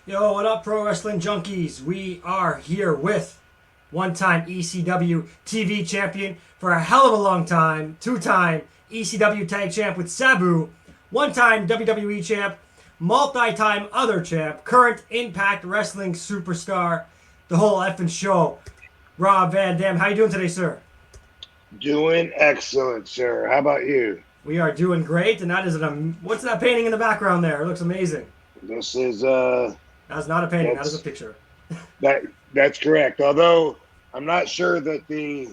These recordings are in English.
Yo, what up, Pro Wrestling Junkies? We are here with one-time ECW TV champion for a hell of a long time, two-time ECW tag champ with Sabu, one-time WWE champ, multi-time other champ, current Impact Wrestling superstar, the whole effing show. Rob Van Dam, how you doing today, sir? Doing excellent, sir. How about you? We are doing great, and that is what's that painting in the background there? It looks amazing. This is That's not a painting, that is a that's picture. that that's correct. Although I'm not sure that the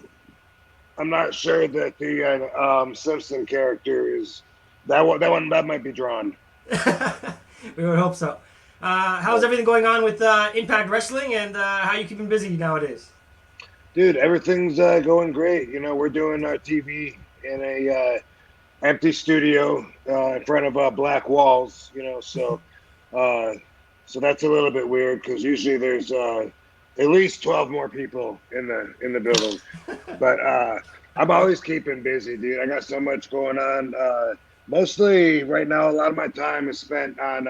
Simpson character is that might be drawn. We would hope so. How's everything going on with Impact Wrestling, and how you keeping busy nowadays? Dude, everything's going great. You know, we're doing our TV in a empty studio in front of black walls. Uh, so that's a little bit weird because usually there's at least 12 more people in the building. But I'm always keeping busy, dude. I got so much going on. Mostly right now, a lot of my time is spent on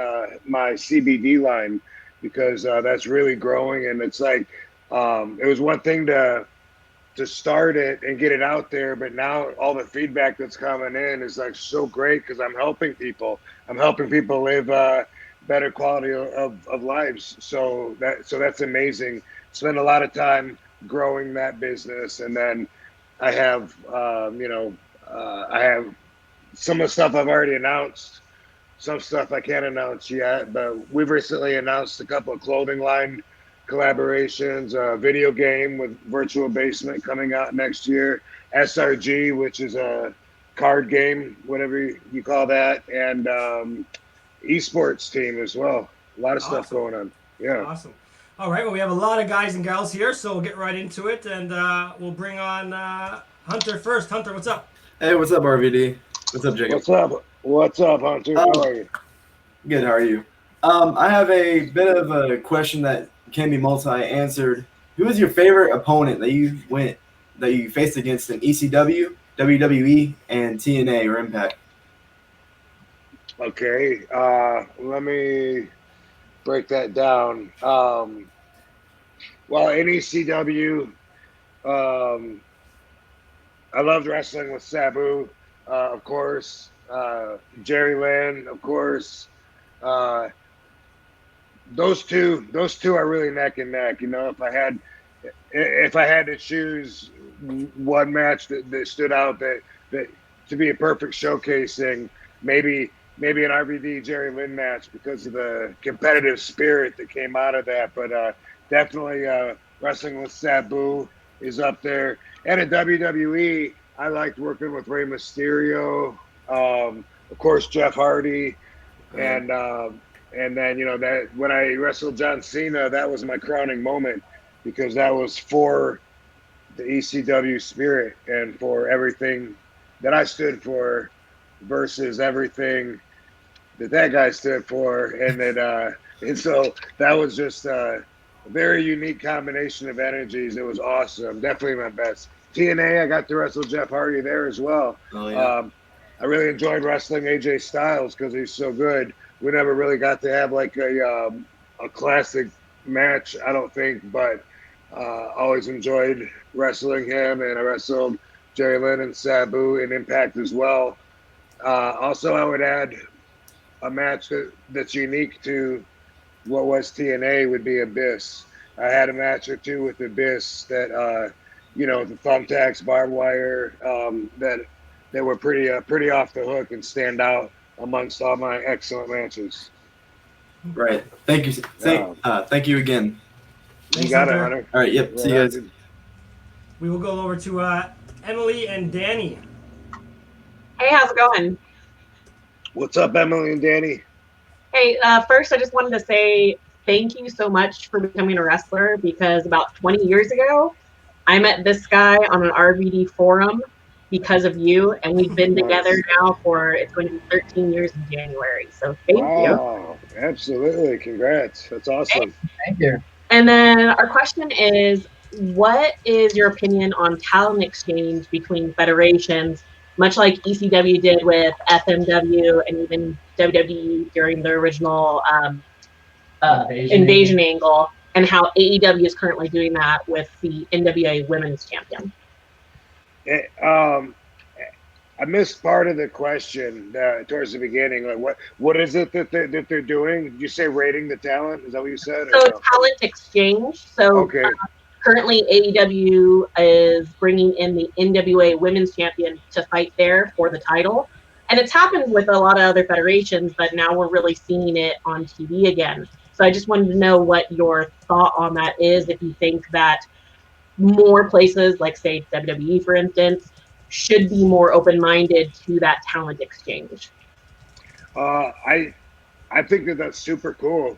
my CBD line because that's really growing, and it's like it was one thing to start it and get it out there, but now all the feedback that's coming in is like so great because I'm helping people. I'm helping people live better quality of lives. So that's amazing. Spend a lot of time growing that business, and then I have I have some of the stuff I've already announced. Some stuff I can't announce yet, but we've recently announced a couple of clothing line collaborations, a video game with Virtual Basement coming out next year, SRG, which is a card game, whatever you call that, and esports team as well. A lot of stuff Awesome. going on. Yeah. Awesome. All right, well, we have a lot of guys and gals here, so we'll get right into it, and we'll bring on Hunter first. Hunter, what's up? Hey, what's up, RVD? What's up, Jacob? What's up? What's up, Hunter? How are you? Good, how are you? I have a bit of a question that can be multi-answered. Who is your favorite opponent that you faced against in ECW, WWE, and TNA or Impact? Okay. Let me break that down. Well, in ECW, um, I loved wrestling with Sabu, of course. Jerry Lynn, of course. Uh, those two are really neck and neck. You know, if I had to choose one match that stood out that to be a perfect showcasing, maybe an RVD Jerry Lynn match because of the competitive spirit that came out of that. But definitely wrestling with Sabu is up there. And in WWE, I liked working with Rey Mysterio, of course Jeff Hardy, and then that when I wrestled John Cena, that was my crowning moment because that was for the ECW spirit and for everything that I stood for versus everything that guy stood for, and so that was just a very unique combination of energies. It was awesome, definitely my best. TNA, I got to wrestle Jeff Hardy there as well. Oh yeah. I really enjoyed wrestling AJ Styles because he's so good. We never really got to have like a classic match, I don't think, but always enjoyed wrestling him, and I wrestled Jerry Lynn and Sabu in Impact as well. Also, I would add a match that's unique to what was TNA would be Abyss. I had a match or two with Abyss that, the thumbtacks, barbed wire, that were pretty off the hook and stand out amongst all my excellent matches. Right. Thank you. Thank you again. You Thanks, got it, Hunter. Hunter. All right. Yep. See you guys. We will go over to Emily and Danny. Hey, how's it going? What's up, Emily and Danny? Hey, first, I just wanted to say thank you so much for becoming a wrestler because about 20 years ago, I met this guy on an RVD forum because of you, and we've been together now for it's going to be 13 years in January. So thank you. Wow, absolutely. Congrats. That's awesome. Thank you. And then our question is, what is your opinion on talent exchange between federations, much like ECW did with FMW and even WWE during the original invasion angle, and how AEW is currently doing that with the NWA Women's Champion. I missed part of the question towards the beginning. Like, what is it that they're doing? Did you say rating the talent? Is that what you said? So talent exchange. So okay. Currently, AEW is bringing in the NWA Women's Champion to fight there for the title. And it's happened with a lot of other federations, but now we're really seeing it on TV again. So I just wanted to know what your thought on that is, if you think that more places, like say WWE, for instance, should be more open-minded to that talent exchange. I think that's super cool.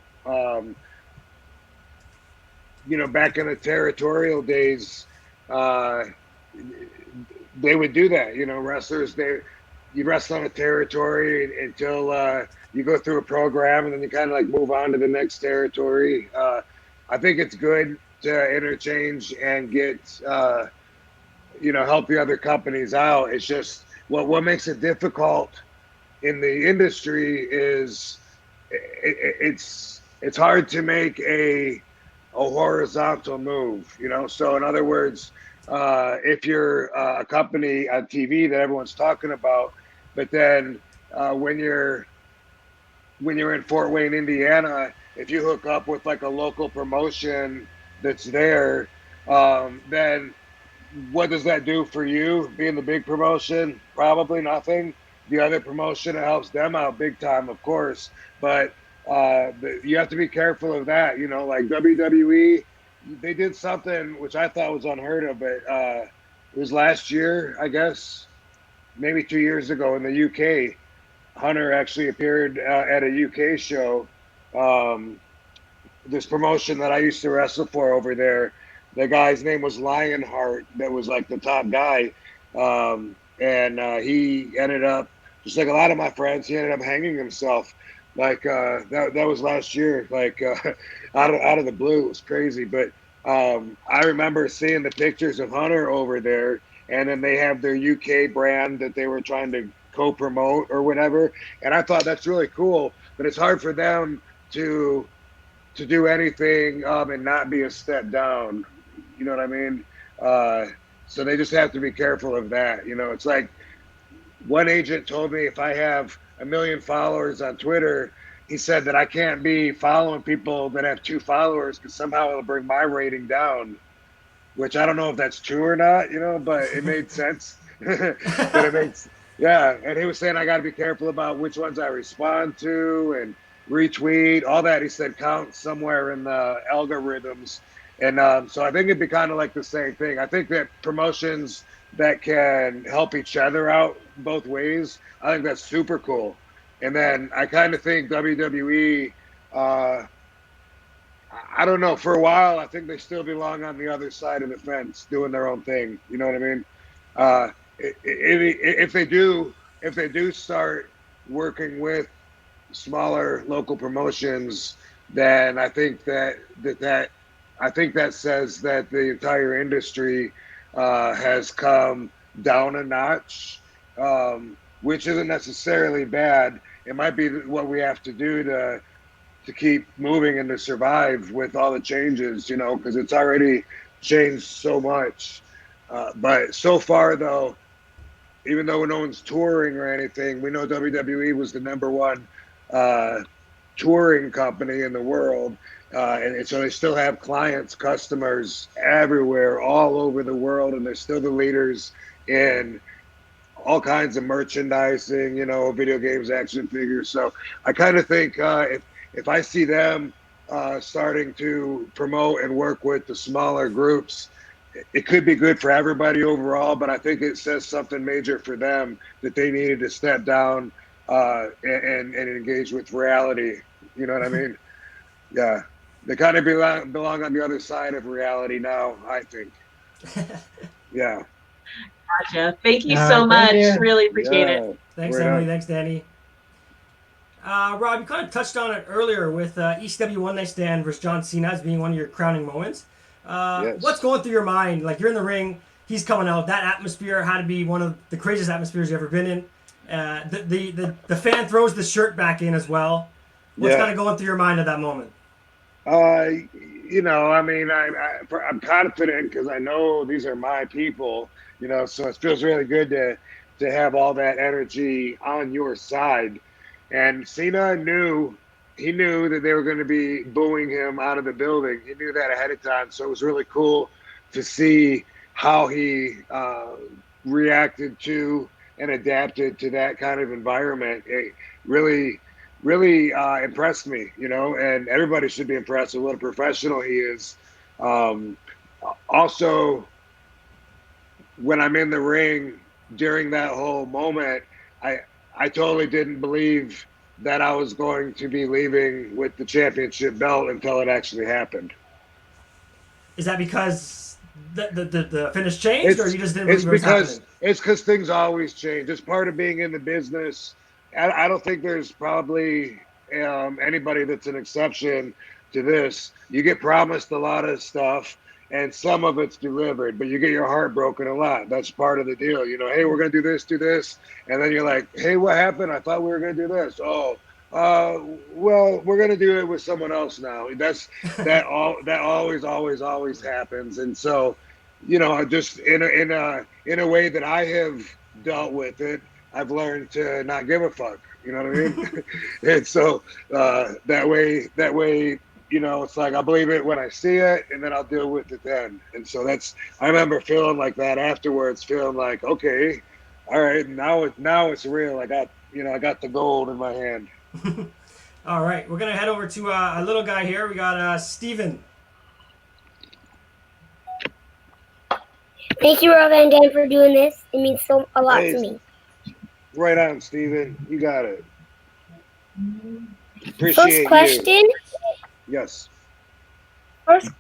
Back in the territorial days, they would do that. Wrestlers, you wrestle on a territory until you go through a program, and then you kind of like move on to the next territory. I think it's good to interchange and get help the other companies out. It's just what makes it difficult in the industry is it's hard to make a horizontal move, So in other words, if you're a company on TV that everyone's talking about, but then when you're in Fort Wayne, Indiana, if you hook up with like a local promotion that's there, then what does that do for you? Being the big promotion, probably nothing. The other promotion, it helps them out big time, of course, but you have to be careful of that. Like WWE, they did something which I thought was unheard of, but it was last year, I guess, maybe 2 years ago in the UK. Hunter actually appeared at a UK show. This promotion that I used to wrestle for over there, the guy's name was Lionheart. That was like the top guy. And he ended up, just like a lot of my friends, he ended up hanging himself. Like that was last year, like out of the blue. It was crazy. But I remember seeing the pictures of Hunter over there, and then they have their UK brand that they were trying to co-promote or whatever. And I thought that's really cool, but it's hard for them to do anything and not be a step down. You know what I mean? So they just have to be careful of that. It's like one agent told me if I have 1 million followers on Twitter, he said that I can't be following people that have 2 followers because somehow it'll bring my rating down, which I don't know if that's true or not, but it made sense. But it makes, yeah. And he was saying I got to be careful about which ones I respond to and retweet, all that. He said count somewhere in the algorithms. And so I think it'd be kind of like the same thing. I think that promotions that can help each other out both ways, I think that's super cool. And then I kind of think WWE, I don't know, for a while, I think they still belong on the other side of the fence doing their own thing. You know what I mean? If they do start working with smaller local promotions, then I think that says that the entire industry has come down a notch, which isn't necessarily bad. It might be what we have to do to keep moving and to survive with all the changes, because it's already changed so much. But so far, though, even though no one's touring or anything, we know WWE was the #1 touring company in the world. And so they still have clients, customers everywhere, all over the world, and they're still the leaders in all kinds of merchandising, video games, action figures. So I kind of think if I see them starting to promote and work with the smaller groups, it could be good for everybody overall, but I think it says something major for them that they needed to step down and engage with reality. You know what I mean? Yeah. They kind of belong on the other side of reality now, I think. Yeah. Gotcha. Thank you so much. Really appreciate it. Thanks, Emily. Thanks, Danny. Rob, you kind of touched on it earlier with ECW One Night Stand versus John Cena as being one of your crowning moments. Yes. What's going through your mind? Like, you're in the ring, he's coming out. That atmosphere had to be one of the craziest atmospheres you've ever been in. The fan throws the shirt back in as well. What's kind of going through your mind at that moment? I mean, I'm confident because I know these are my people. So it feels really good to have all that energy on your side. And Cena knew that they were going to be booing him out of the building. He knew that ahead of time, so it was really cool to see how he reacted to and adapted to that kind of environment. It really impressed me, and everybody should be impressed with what a professional he is. Um, Also, when I'm in the ring during that whole moment, I I totally didn't believe that I was going to be leaving with the championship belt until it actually happened. Is that because the finish changed, or It's you just didn't it's believe it was happening? because things always change. It's part of being in the business. I don't think there's probably anybody that's an exception to this. You get promised a lot of stuff, and some of it's delivered, but you get your heart broken a lot. That's part of the deal. Hey, we're gonna do this, and then you're like, hey, what happened? I thought we were gonna do this. Oh, well, we're gonna do it with someone else now. That always happens, and so just in a way that I have dealt with it, I've learned to not give a fuck. You know what I mean? And so that way, it's like I believe it when I see it, and then I'll deal with it then. And so I remember feeling like that afterwards, feeling like, okay, all right, now it's real. I got the gold in my hand. All right, we're gonna head over to a little guy here. We got Steven. Thank you, Rob Van Dam, for doing this. It means a lot Hey, to me. right on, Steven. You got it. First Appreciate you. question. Yes. First,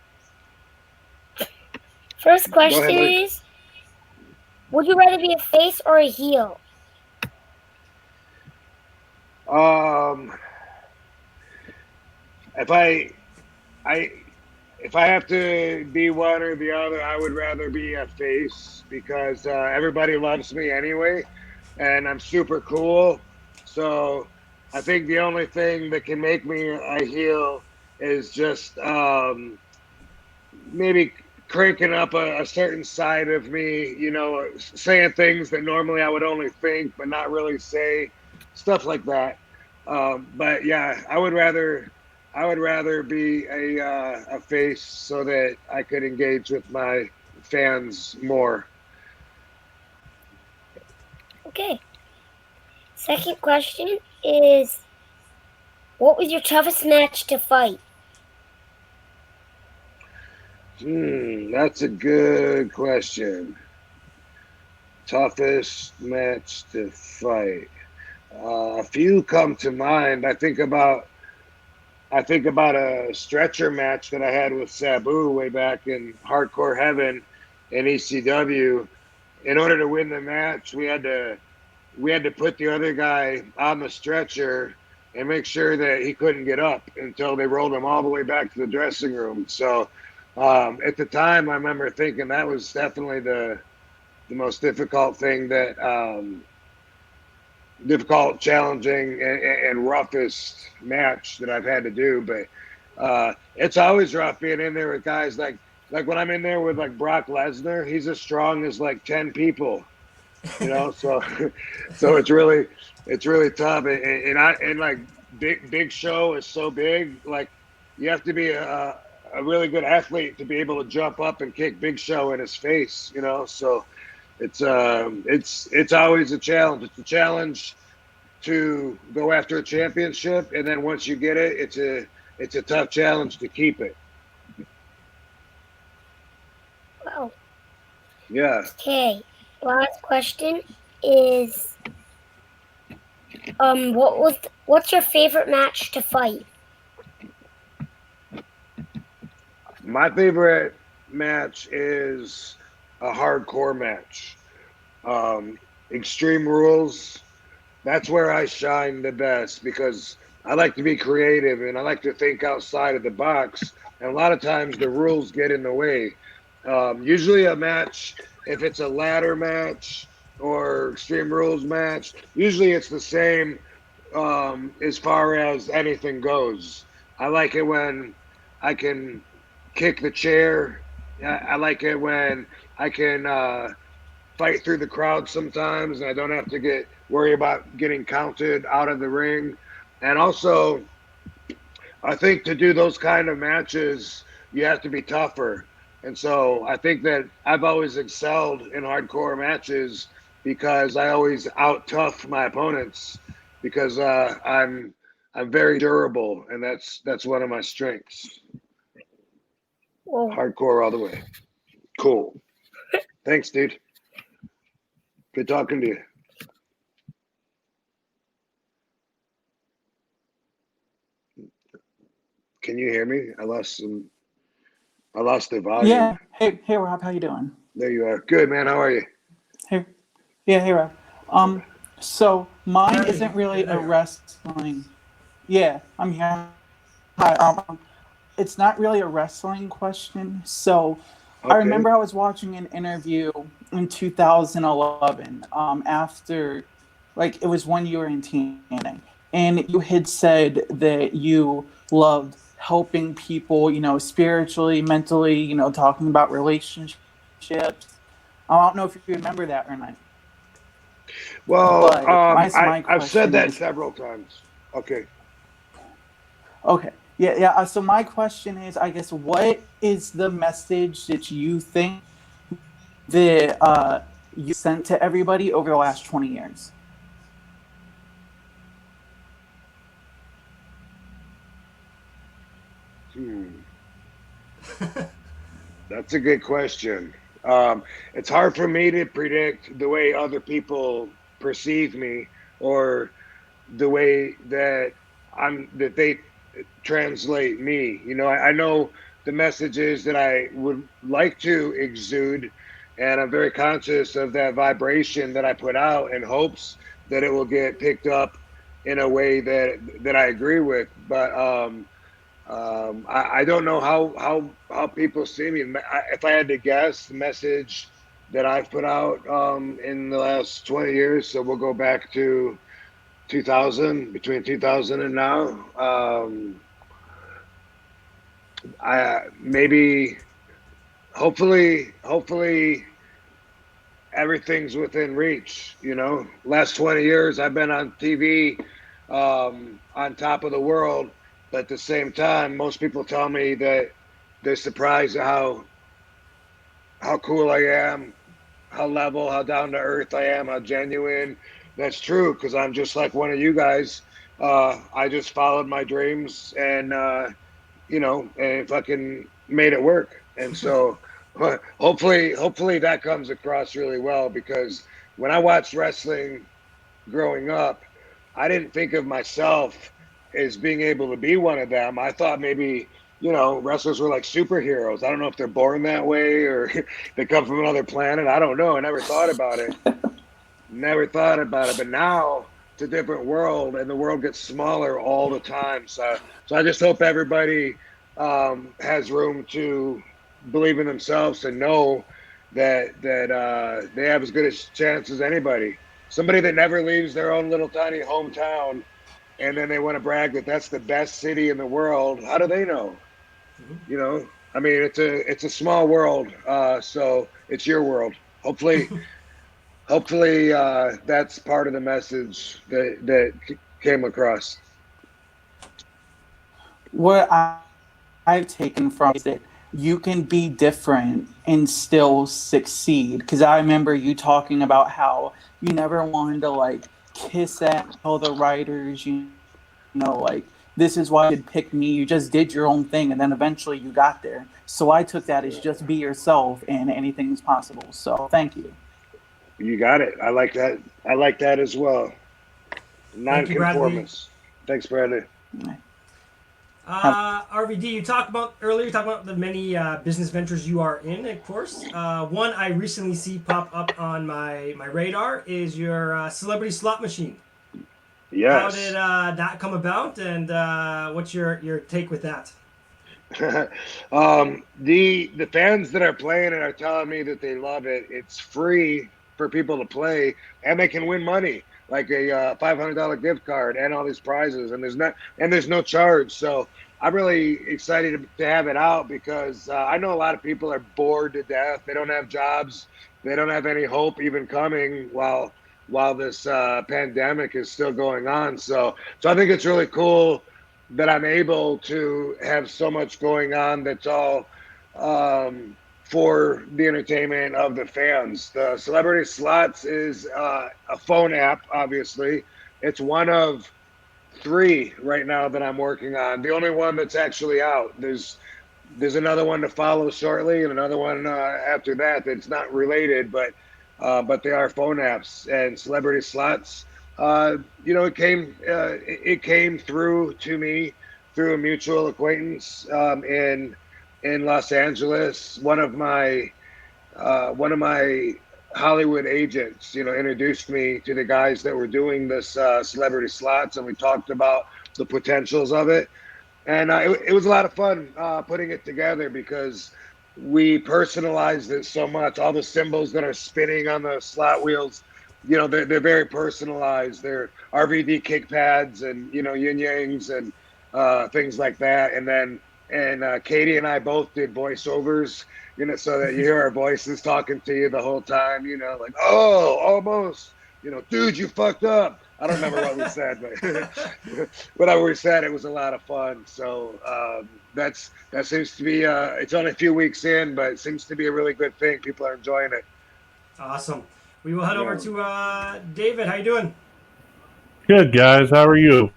first Go ahead, question Luke. is: would you rather be a face or a heel? Um, if I if I have to be one or the other, I would rather be a face because everybody loves me anyway, and I'm super cool. So I think the only thing that can make me a heel is just maybe cranking up a certain side of me, saying things that normally I would only think but not really say, stuff like that. But yeah, I would rather be a face so that I could engage with my fans more. Okay. Second question is: what was your toughest match to fight? That's a good question. Toughest match to fight. A few come to mind. I think about a stretcher match that I had with Sabu way back in Hardcore Heaven in ECW. In order to win the match, we had to put the other guy on the stretcher and make sure that he couldn't get up until they rolled him all the way back to the dressing room. So at the time, I remember thinking that was definitely the most difficult thing that difficult, challenging, and roughest match that I've had to do. But it's always rough being in there with guys like when I'm in there with like Brock Lesnar. He's as strong as like 10 people, So so it's really tough. And like Big Show is so big. Like you have to be a really good athlete to be able to jump up and kick Big Show in his face. So it's always a challenge. It's a challenge to go after a championship, and then once you get it, it's a tough challenge to keep it. Wow. Yeah. Okay. Last question is: what's your favorite match to fight? My favorite match is a hardcore match. Extreme Rules. That's where I shine the best because I like to be creative and I like to think outside of the box. And a lot of times the rules get in the way. Usually a match, if it's a ladder match or Extreme Rules match, usually it's the same as far as anything goes. I like it when I can kick the chair. I like it when I can fight through the crowd sometimes, and I don't have to worry about getting counted out of the ring. And also, I think to do those kind of matches, you have to be tougher. And so I think that I've always excelled in hardcore matches because I always out tough my opponents because I'm very durable, and that's one of my strengths. Whoa. Hardcore all the way. Cool. Thanks, dude. Good talking to you. Can you hear me? I lost the volume. Yeah. Hey, Rob. How you doing? There you are. Good, man. How are you? Hey. Yeah. Hey, Rob. So mine Hey, isn't really there a you are. wrestling. Yeah, I'm here. Hi. It's not really a wrestling question. So I Okay. remember I was watching an interview in 2011. After, like, it was when you were in TNA, and you had said that you loved helping people, spiritually, mentally, talking about relationships. I don't know if you remember that or not, Well, but my I've said question that is, several times. Okay. okay, yeah. So my question is, I guess, what is the message that you think that you sent to everybody over the last 20 years? Hmm. That's a good question. It's hard for me to predict the way other people perceive me or the way that they translate me. I know the messages that I would like to exude, and I'm very conscious of that vibration that I put out in hopes that it will get picked up in a way that I agree with. But I don't know how people see me. If I had to guess, the message that I've put out in the last 20 years, so we'll go back to 2000, between 2000 and now. I maybe, hopefully, everything's within reach. Last 20 years, I've been on TV, on top of the world, but at the same time, most people tell me that they're surprised at how cool I am, how level, how down to earth I am, how genuine. That's true because I'm just like one of you guys. I just followed my dreams and fucking made it work. And so hopefully that comes across really well because when I watched wrestling growing up, I didn't think of myself as being able to be one of them. I thought maybe, wrestlers were like superheroes. I don't know if they're born that way or they come from another planet. I don't know. I never thought about it. Never thought about it. But now it's a different world and the world gets smaller all the time. So I just hope everybody has room to believe in themselves and know that they have as good a chance as anybody. Somebody that never leaves their own little tiny hometown and then they want to brag that that's the best city in the world. How do they know? I mean, it's a small world, so it's your world. Hopefully, that's part of the message that came across. What I've taken from is that you can be different and still succeed. Because I remember you talking about how you never wanted to like kiss at all the writers, like this is why you should pick me. You just did your own thing, and then eventually you got there. So I took that as just be yourself, and anything's possible. So thank you. You got it. I like that. I like that as well. Thank you, Bradley. Nonconformist. Thanks, Bradley. RVD, you talked about the many business ventures you are in, of course. One I recently see pop up on my radar is your celebrity slot machine. Yes. How did that come about, and what's your take with that? The fans that are playing it are telling me that they love it. It's free for people to play, and they can win money. like a $500 gift card and all these prizes, and there's no charge. So I'm really excited to have it out because I know a lot of people are bored to death. They don't have jobs. They don't have any hope even coming while this pandemic is still going on. So I think it's really cool that I'm able to have so much going on that's all for the entertainment of the fans. The Celebrity Slots is a phone app, obviously. It's one of 3 right now that I'm working on. The only one that's actually out. There's another one to follow shortly, and another one after that that's not related, but they are phone apps. And Celebrity Slots, it came through to me through a mutual acquaintance in Los Angeles. One of my Hollywood agents, introduced me to the guys that were doing this Celebrity Slots, and we talked about the potentials of it. And it was a lot of fun putting it together because we personalized it so much. All the symbols that are spinning on the slot wheels, they're very personalized. They're RVD kick pads and yin yangs and things like that. And Katie and I both did voiceovers, so that you hear our voices talking to you the whole time. Like, oh, almost, dude, you fucked up. I don't remember what we said, but whatever we said, it was a lot of fun. So that seems to be. It's only a few weeks in, but it seems to be a really good thing. People are enjoying it. Awesome. We will head over to David. How you doing? Good, guys. How are you?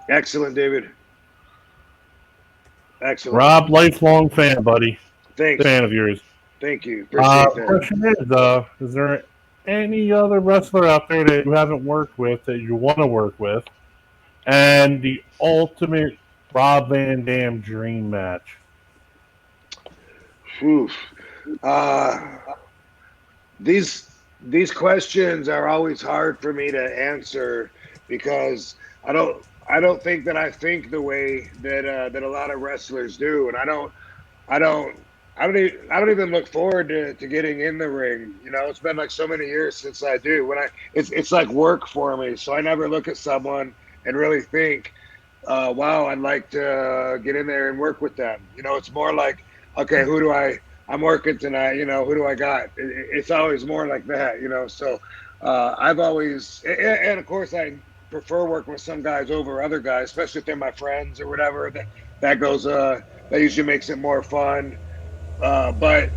Excellent, David. Excellent. Rob, lifelong fan, buddy. Thanks. Fan of yours. Thank you. Appreciate that. Question is there any other wrestler out there that you haven't worked with that you want to work with? And the ultimate Rob Van Dam dream match? Oof. These questions are always hard for me to answer because I don't think that I think the way that a lot of wrestlers do, and I don't even look forward to getting in the ring. It's been like so many years since I do. It's like work for me, so I never look at someone and really think, wow, I'd like to get in there and work with them. It's more like, okay, I'm working tonight. Who do I got? It's always more like that. So I've always, and of course I prefer working with some guys over other guys, especially if they're my friends or whatever. That usually makes it more fun. But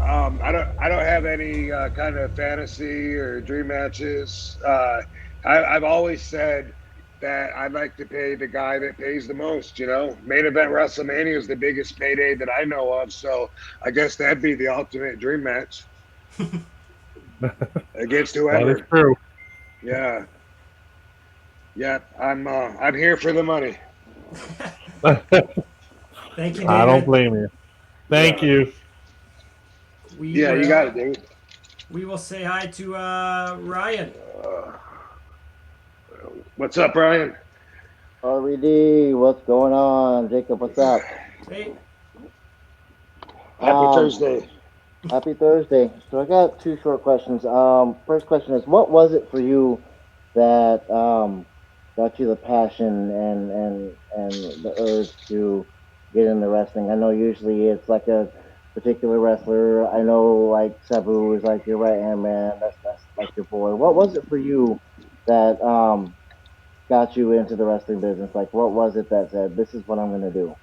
I don't have any kind of fantasy or dream matches. I've always said that I'd like to pay the guy that pays the most. Main event WrestleMania is the biggest payday that I know of, so I guess that'd be the ultimate dream match against whoever. That is true. Yeah. I'm here for the money. Thank you, David. I don't blame you. Thank you. You got it, David. We will say hi to Ryan. What's up, Ryan? RVD, what's going on? Jacob, what's up? Hey. Happy Thursday. Happy Thursday. So I got 2 short questions. First question is, what was it for you that got you the passion and the urge to get into wrestling? I know usually it's like a particular wrestler. I know like Sabu is like your right hand man. That's like your boy. What was it for you that got you into the wrestling business? Like, what was it that said, this is what I'm going to do?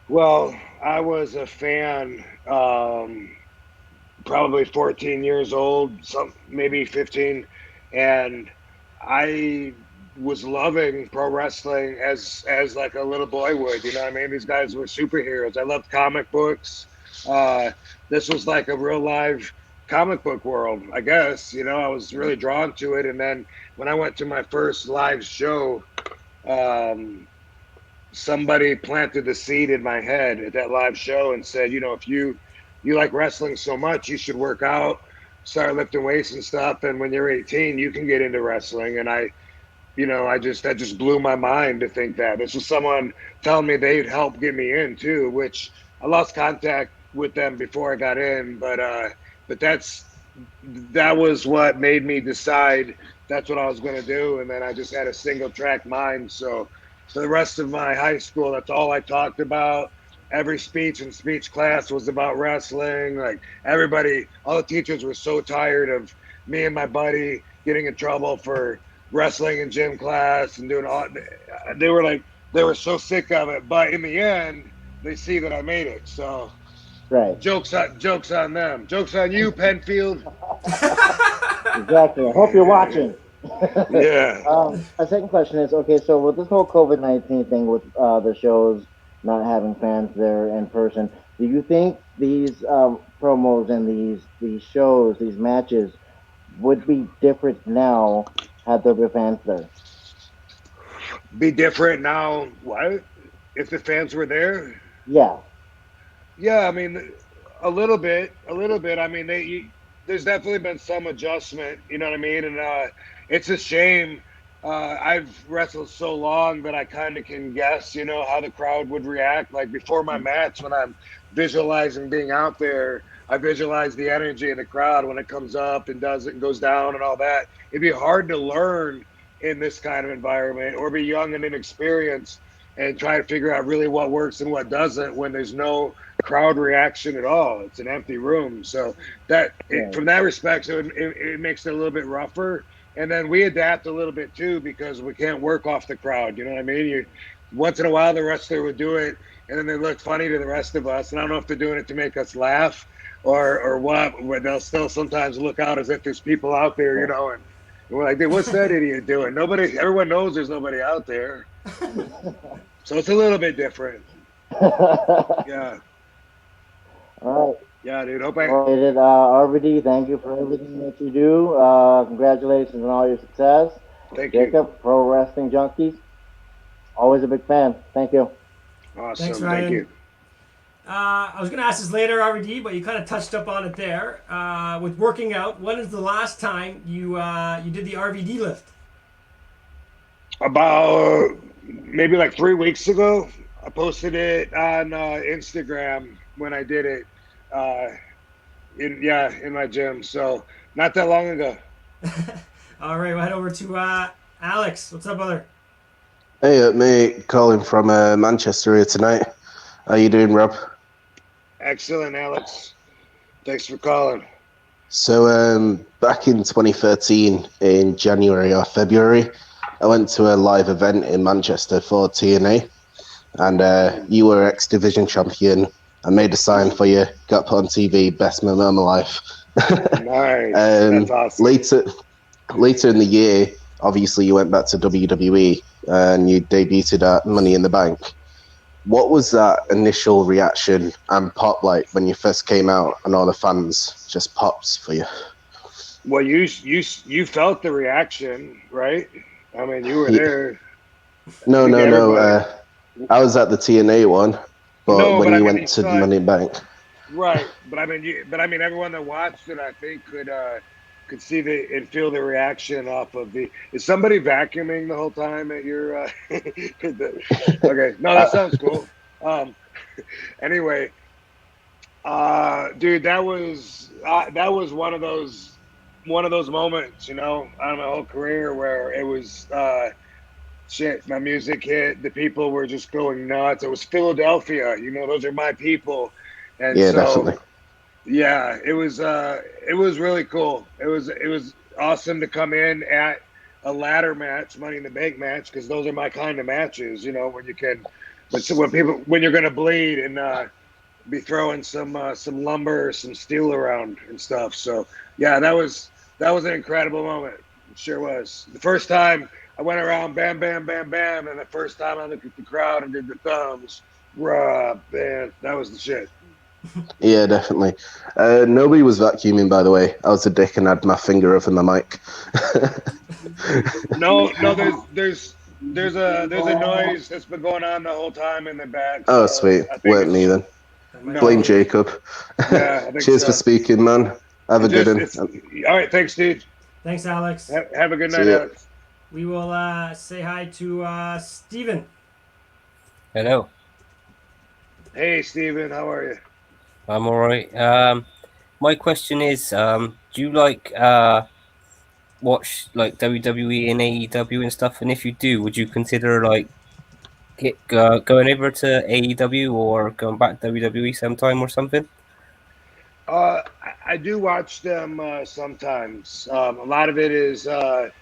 Well, I was a fan, probably 14 years old, maybe 15, and I was loving pro wrestling as like a little boy would. You know what I mean? These guys were superheroes. I loved comic books. This was like a real live comic book world, I guess. I was really drawn to it. And then when I went to my first live show, somebody planted the seed in my head at that live show and said, if you like wrestling so much, you should work out, start lifting weights and stuff. And when you're 18, you can get into wrestling. And that just blew my mind to think that. This was someone telling me they'd help get me in too, which I lost contact with them before I got in. But that's that was what made me decide that's what I was going to do. And then I just had a single track mind. So for the rest of my high school, that's all I talked about. Every speech and speech class was about wrestling. Like everybody, all the teachers were so tired of me and my buddy getting in trouble for wrestling in gym class and doing all. They were like, they were so sick of it. But in the end, they see that I made it. So Right. jokes on them. Jokes on you, Penfield. Exactly. I hope you're watching. Yeah. My second question is, okay, so with this whole COVID-19 thing with the shows not having fans there in person, do you think these promos and these shows, these matches would be different now had there been fans there? Be different now. What? If the fans were there? Yeah. Yeah, I mean, a little bit. I mean, there's definitely been some adjustment. You know what I mean? And it's a shame. I've wrestled so long that I kind of can guess, you know, how the crowd would react. Like before my match, when I'm visualizing being out there, I visualize the energy in the crowd when it comes up and does it and goes down and all that. It'd be hard to learn in this kind of environment or be young and inexperienced and try to figure out really what works and what doesn't when there's no crowd reaction at all. It's an empty room. So from that respect, so it makes it a little bit rougher. And then we adapt a little bit too because we can't work off the crowd. You know what I mean? Once in a while, the wrestler would do it, and then they look funny to the rest of us. And I don't know if they're doing it to make us laugh or what. But they'll still sometimes look out as if there's people out there, you know. And we're like, what's that idiot doing? Everyone knows there's nobody out there. So it's a little bit different. Yeah. All right. Yeah, dude. RVD, thank you for everything that you do. Congratulations on all your success. Thank you. Jacob, Pro Wrestling Junkies. Always a big fan. Thank you. Awesome. Thanks, Ryan. Thank you. I was going to ask this later, RVD, but you kind of touched up on it there. With working out, when is the last time you did the RVD lift? About maybe like 3 weeks ago. I posted it on Instagram when I did it in my gym. So not that long ago. All right, we'll head over to Alex. What's up, brother? Hey, mate, calling from Manchester here tonight. How you doing, Rob? Excellent, Alex. Thanks for calling. So back in 2013, in January or February, I went to a live event in Manchester for TNA, and you were X Division champion. I made a sign for you, got put on TV, best moment of my life. Nice. That's awesome. Later in the year, obviously you went back to WWE and you debuted at Money in the Bank. What was that initial reaction and pop like when you first came out and all the fans just popped for you? Well, you felt the reaction, right? I mean, you were there. No. I was at the TNA one, but when you went to Money in the Bank, right? But I mean, everyone that watched it, I think, could see and feel the reaction off of the. Is somebody vacuuming the whole time at your? Okay, no, that sounds cool. Anyway, dude, that was one of those moments, you know, out of my whole career where it was shit. My music hit. The people were just going nuts. It was Philadelphia. You know, those are my people, and yeah, so. Definitely. Yeah, it was really cool. It was awesome to come in at a ladder match, Money in the Bank match, because those are my kind of matches, you know, when you're gonna bleed and be throwing some lumber or some steel around and stuff. So yeah, that was an incredible moment. It sure was. The first time I went around bam, bam, bam, bam, and the first time I looked at the crowd and did the thumbs, man, that was the shit. Yeah, definitely. Nobody was vacuuming, by the way. I was a dick and had my finger up in the mic. No, there's a noise that's been going on the whole time in the back. Oh, so sweet. Weren't me then. No. Blame Jacob. Yeah, I think Cheers so. for speaking, man. Have a good one. All right, thanks, Steve. Thanks, Alex. Have a good night, Alex. We will say hi to Steven. Hello. Hey, Steven, how are you? I'm all right. My question is, do you like watch like WWE and AEW and stuff? And if you do, would you consider like going over to AEW or going back to WWE sometime or something? I do watch them sometimes. A lot of it is to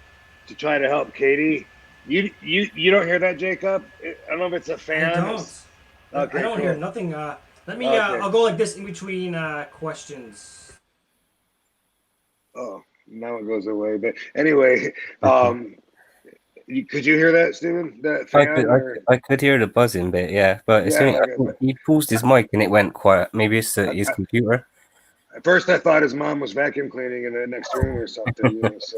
try to help Katie. You don't hear that, Jacob? I don't know if it's a I fan. don't. I Okay, don't hear cool. nothing. Let me. Okay. I'll go like this in between questions. Oh, now it goes away. But anyway, could you hear that, Steven? That I fan could, or I could hear the buzzing bit, yeah. But it's yeah? only, I Okay. think he paused his mic and it went quiet. Maybe it's his computer. At first, I thought his mom was vacuum cleaning in the next room or something. You know. So,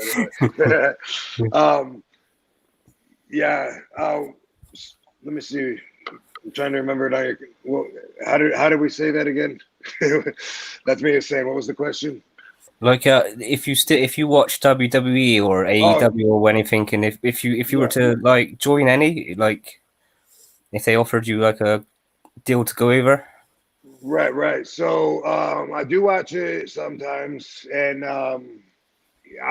yeah. Let me see. I'm trying to remember now. Well, how did we say that again? That's me saying. What was the question? Like, if you watch WWE or AEW or anything, and if you were to like join any, like, if they offered you like a deal to go over. Right. So I do watch it sometimes, and I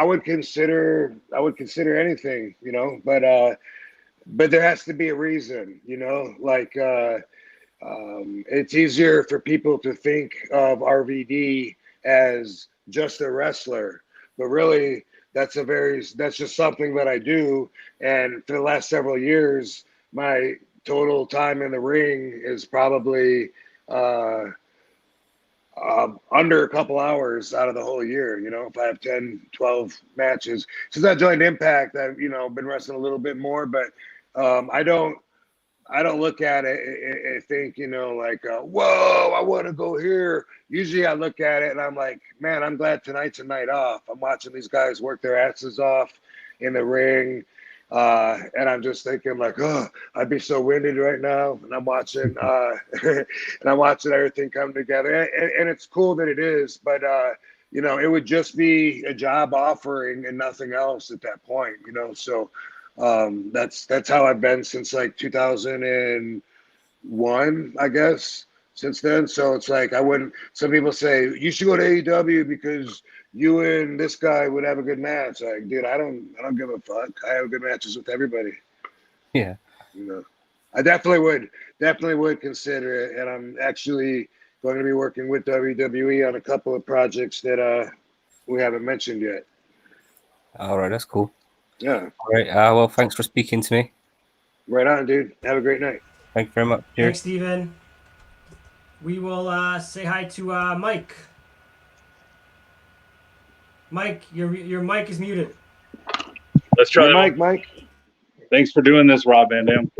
would consider anything, you know, but there has to be a reason, you know, like it's easier for people to think of RVD as just a wrestler, but really that's just something that I do, and for the last several years, my total time in the ring is probably uh, under a couple hours out of the whole year. You know, if I have 10, 12 matches. Since I joined Impact, I've, you know, been wrestling a little bit more, but I don't look at it and think, you know, like, whoa, I want to go here. Usually I look at it and I'm like, man, I'm glad tonight's a night off. I'm watching these guys work their asses off in the ring. And I'm just thinking like, oh, I'd be so winded right now. And I'm watching, and I'm watching everything come together. And it's cool that it is, but, you know, it would just be a job offering and nothing else at that point, you know? So, that's how I've been since like 2001, I guess, since then. So it's like I wouldn't. Some people say you should go to AEW because you and this guy would have a good match. Like, dude, I don't give a fuck. I have good matches with everybody. Yeah. You know, I definitely would consider it, and I'm actually going to be working with WWE on a couple of projects that we haven't mentioned yet. All right, that's cool. Yeah. All right. Well, thanks for speaking to me. Right on, dude. Have a great night. Thank you very much. Cheers. Thanks, Steven. We will say hi to Mike. Mike, your mic is muted. Let's try Hey, that. Mike. Thanks for doing this, Rob Van Dam.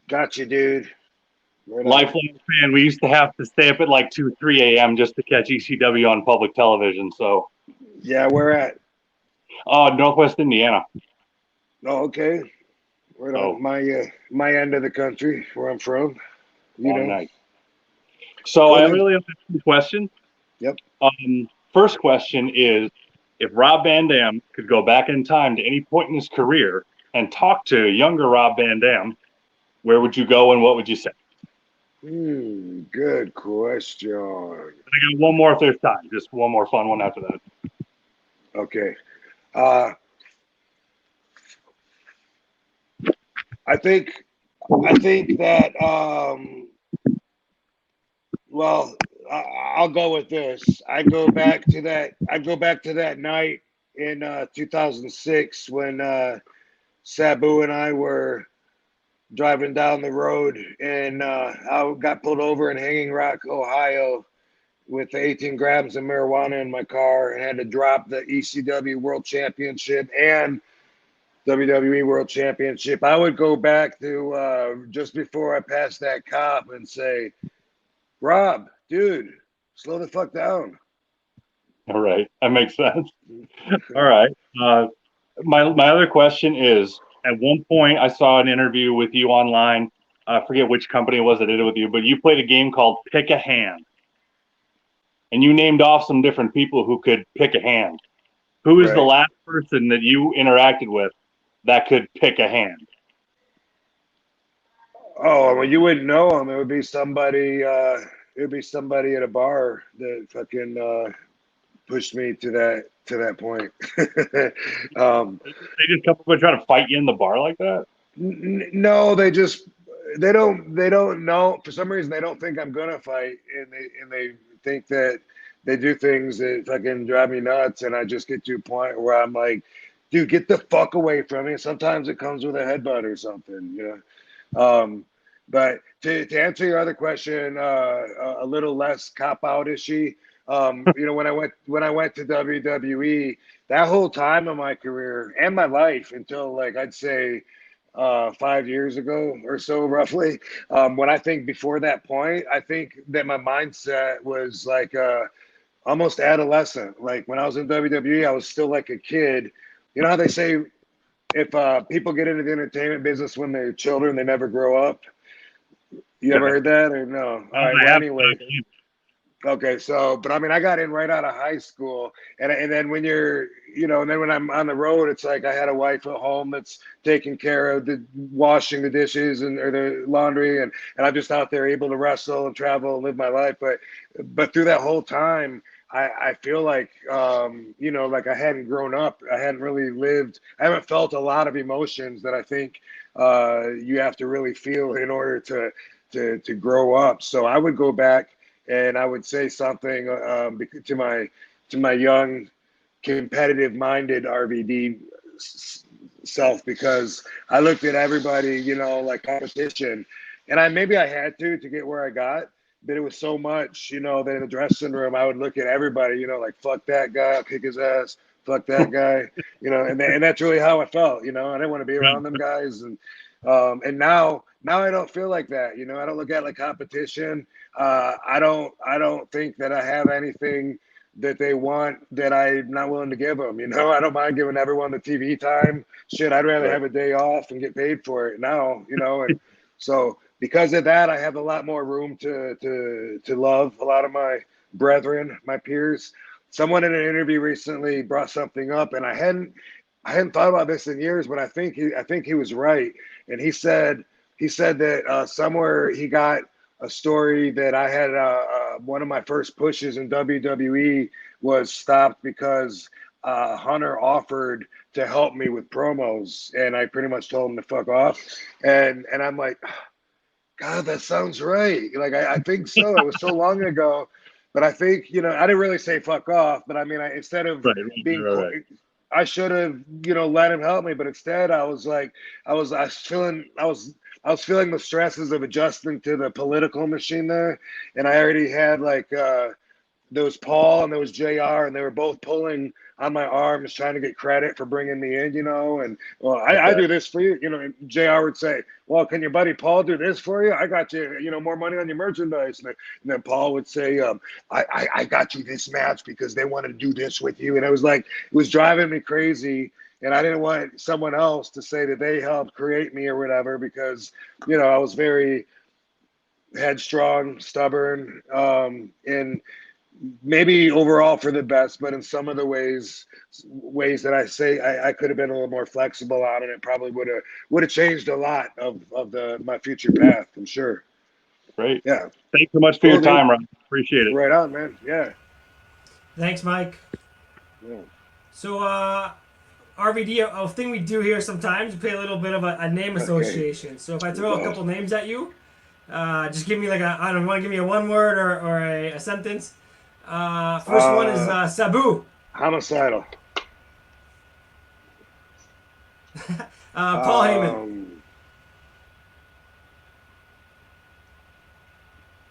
Got you, dude. Right on. Lifelong fan. We used to have to stay up at like 2, 3 a.m. just to catch ECW on public television. So, Yeah, where at? Northwest Indiana. Oh, okay. Right So, on my end of the country, where I'm from. You know. nice. So Go I ahead. really have 2 questions. Yep. First question is, if Rob Van Dam could go back in time to any point in his career and talk to younger Rob Van Dam, where would you go and what would you say? Good question. I got one more if there's time. Just one more fun one after that. Okay. I think that well, I'll go with this. I go back to that night in 2006 when Sabu and I were driving down the road, and I got pulled over in Hanging Rock, Ohio, with 18 grams of marijuana in my car, and had to drop the ECW World Championship and WWE World Championship. I would go back to just before I passed that cop and say, Rob, dude, slow the fuck down. All right. That makes sense. All right. My other question is, at one point I saw an interview with you online. I forget which company it was that did it with you, but you played a game called Pick a Hand. And you named off some different people who could pick a hand. Who is the last person that you interacted with that could pick a hand? Oh, well, you wouldn't know him. It would be somebody. It would be somebody at a bar that fucking pushed me to that point. They just come up and try to fight you in the bar like that? No, they don't know. For some reason, they don't think I'm gonna fight, and they think that they do things that fucking drive me nuts, and I just get to a point where I'm like, dude, get the fuck away from me. Sometimes it comes with a headbutt or something, you know. But to answer your other question, a little less cop out ishy. You know, when I went to WWE, that whole time of my career and my life until like I'd say 5 years ago or so, roughly. When I think before that point, I think that my mindset was like almost adolescent. Like when I was in WWE, I was still like a kid. You know how they say if people get into the entertainment business when they're children, they never grow up. You ever heard that or no? All right. Well, anyway. Okay, so, but I mean, I got in right out of high school, and then when you're, you know, and then when I'm on the road, it's like I had a wife at home that's taking care of the washing the dishes or the laundry, and I'm just out there able to wrestle and travel and live my life. But through that whole time, I feel like, you know, like I hadn't grown up. I hadn't really lived. I haven't felt a lot of emotions that I think you have to really feel in order to grow up. So I would go back. And I would say something to my young, competitive-minded RVD self, because I looked at everybody, you know, like competition, and maybe I had to get where I got, but it was so much, you know, that in the dressing room I would look at everybody, you know, like fuck that guy, I'll kick his ass, fuck that guy, you know, and that's really how I felt, you know. I didn't want to be around them guys, and now I don't feel like that, you know. I don't look at it like competition. I don't think that I have anything that they want that I'm not willing to give them. You know, I don't mind giving everyone the TV time. Shit, I'd rather have a day off and get paid for it now. You know, and so because of that, I have a lot more room to love a lot of my brethren, my peers. Someone in an interview recently brought something up, and I hadn't thought about this in years, but I think he was right. And he said that somewhere he got a story that I had one of my first pushes in WWE was stopped because Hunter offered to help me with promos, and I pretty much told him to fuck off. And I'm like, God, that sounds right. Like I think so. It was so long ago, but I think, you know, I didn't really say fuck off, but I mean, instead of being. I should have, you know, let him help me, but instead I was like, I was feeling the stresses of adjusting to the political machine there, and I already had like there was Paul and there was JR, and they were both pulling on my arms trying to get credit for bringing me in, you know. And well, I do this for you, you know. And JR would say, well, can your buddy Paul do this for you? I got you, you know, more money on your merchandise. And then Paul would say, I got you this match because they wanted to do this with you. And it was like, it was driving me crazy. And I didn't want someone else to say that they helped create me or whatever, because, you know, I was very headstrong, stubborn, and maybe overall for the best, but in some of the ways that I say I could have been a little more flexible on it. It probably would have changed a lot of my future path, I'm sure. Great. Yeah. Thanks so much for your time, Ron. Appreciate it. Right on, man. Yeah. Thanks, Mike. Yeah. So, RVD, a thing we do here sometimes, we play a little bit of a name association. So if I throw a couple names at you, just give me like I don't want to give me a one word or a sentence. First one is Sabu. Homicidal. Paul Heyman.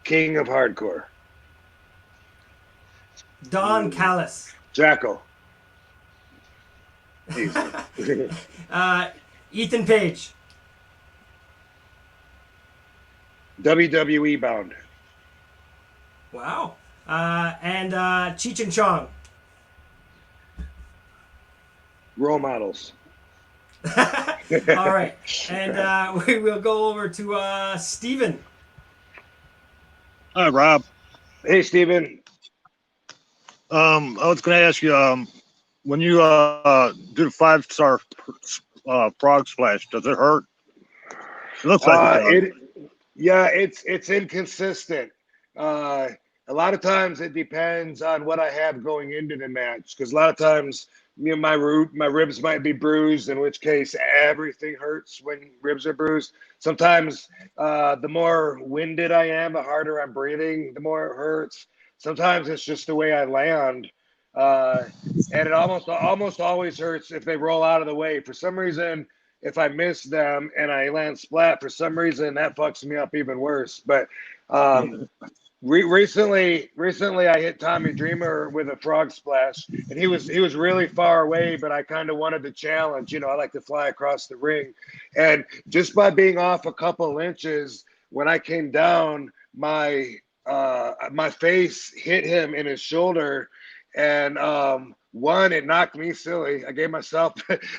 King of Hardcore. Don Callis. Jackal. Ethan Page. WWE bound. Wow. And Cheech and Chong. Role models. All right. And we will go over to Steven. Hi, Rob. Hey, Steven. I was going to ask you, when you do the 5-star frog splash, does it hurt? It looks like it does. Yeah, it's inconsistent. a lot of times it depends on what I have going into the match, because a lot of times my ribs might be bruised, in which case everything hurts when ribs are bruised. Sometimes the more winded I am, the harder I'm breathing, the more it hurts. Sometimes it's just the way I land. And it almost always hurts if they roll out of the way. For some reason, if I miss them and I land splat, for some reason that fucks me up even worse. But recently I hit Tommy Dreamer with a frog splash, and he was really far away, but I kind of wanted the challenge. I like to fly across the ring, and just by being off a couple inches, when I came down, my face hit him in his shoulder, and one, it knocked me silly. I gave myself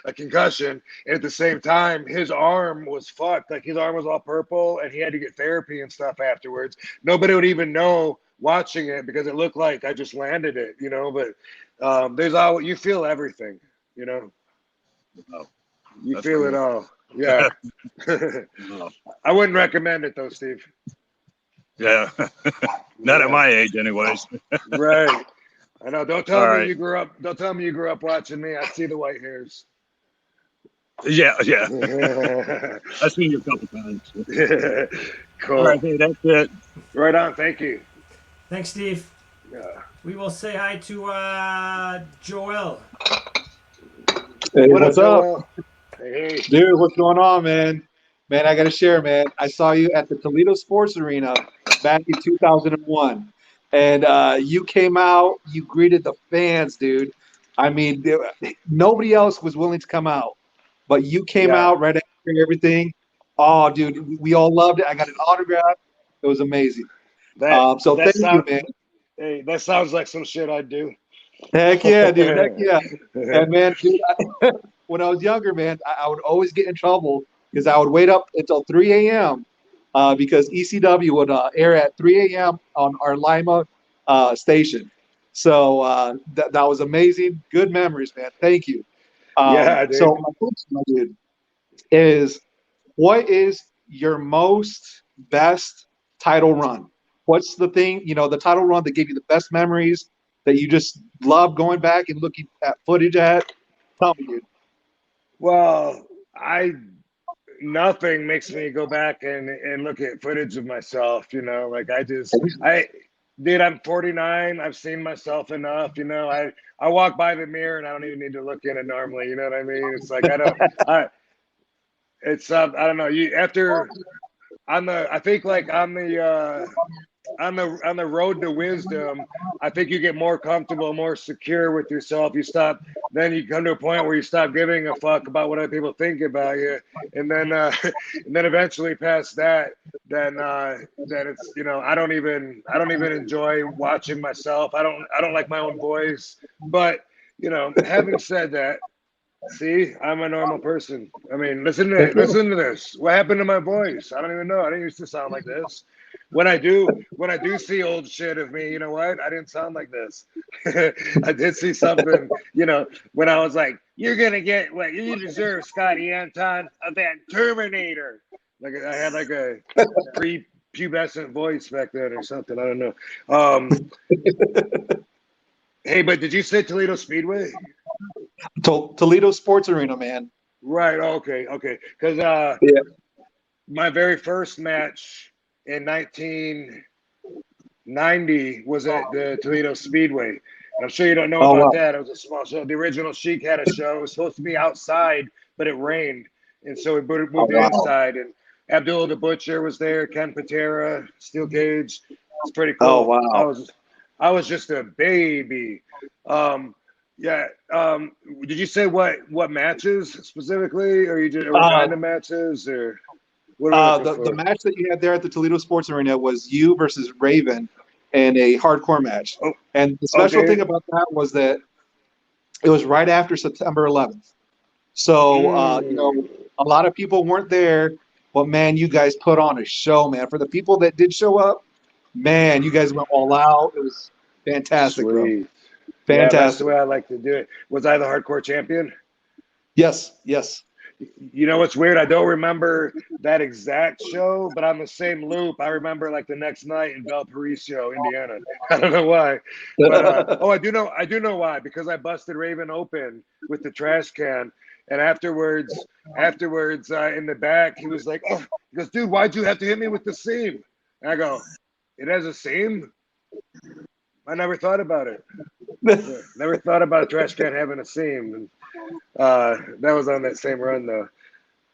a concussion. And at the same time, his arm was fucked. Like, his arm was all purple, and he had to get therapy and stuff afterwards. Nobody would even know watching it because it looked like I just landed it, But you feel everything, You That's feel cool. it all. Yeah. I wouldn't recommend it though, Steve. Yeah. Not at my age, anyways. Right. I know. Don't tell All me right. you grew up. Don't tell me you grew up watching me. I see the white hairs. Yeah. I've seen you a couple times. Cool. All right, hey, that's it. Right on. Thank you. Thanks, Steve. Yeah. We will say hi to Joel. Hey, What what's up, up? Joel? Hey. Dude, what's going on, man? Man, I got to share, man. I saw you at the Toledo Sports Arena back in 2001. And you came out, you greeted the fans, dude. I mean, nobody else was willing to come out, but you came Yeah. out right after everything. Oh, dude, we all loved it. I got an autograph. It was amazing. So thank you, man. Hey, that sounds like some shit I'd do. Heck yeah, dude. Heck yeah. And man, dude, when I was younger, man, I would always get in trouble because I would wait up until 3 a.m. Because ECW would air at 3 a.m. on our Lima station. So that was amazing. Good memories, man. Thank you. Yeah, dude. So my question, dude, is what is your most best title run? What's the thing, the title run that gave you the best memories that you just love going back and looking at footage at? Tell me, dude. Well, nothing makes me go back and look at footage of myself, like dude, I'm 49. I've seen myself enough, I walk by the mirror and I don't even need to look in it normally. You know what I mean? It's like, I don't know. I think like on the road to wisdom, I think you get more comfortable, more secure with yourself. Then you come to a point where you stop giving a fuck about what other people think about you, and then eventually past that, then it's I don't even enjoy watching myself. I don't like my own voice. But having said that, see, I'm a normal person. I mean, listen to this. What happened to my voice? I don't even know. I didn't used to sound like this. When I do see old shit of me, you know what? I didn't sound like this. I did see something, when I was like, "You're gonna get what you deserve, Scotty Anton, of that Terminator." Like, I had like a pre-pubescent voice back then or something. I don't know. Hey, but did you say Toledo Speedway? Toledo Sports Arena, man. Right. Okay. Because my very first match in 1990 was at the Toledo Speedway. And I'm sure you don't know about that. It was a small show. The original Sheik had a show. It was supposed to be outside, but it rained, and so we moved it inside. And Abdullah the Butcher was there. Ken Patera, Steel Cage. It's pretty cool. Oh wow! I was just a baby. Yeah. Did you say what matches specifically, or you just kind of matches, or what? The match that you had there at the Toledo Sports Arena was you versus Raven in a hardcore match. Oh, and the special thing about that was that it was right after September 11th. So a lot of people weren't there, but man, you guys put on a show, man. For the people that did show up, man, you guys went all out. It was fantastic, Sweet. bro. Fantastic. Yeah, that's Fantastic. the way I like to do it. Was I the hardcore champion? Yes. You know what's weird? I don't remember that exact show, but on the same loop, I remember like the next night in Valparaiso, Indiana. I don't know why, but I do know why, because I busted Raven open with the trash can, and afterwards, in the back, he was like, "Oh," he goes, "Dude, why'd you have to hit me with the seam?" And I go, "It has a seam." I never thought about it. Yeah, never thought about a trash can having a seam. And, that was on that same run, though.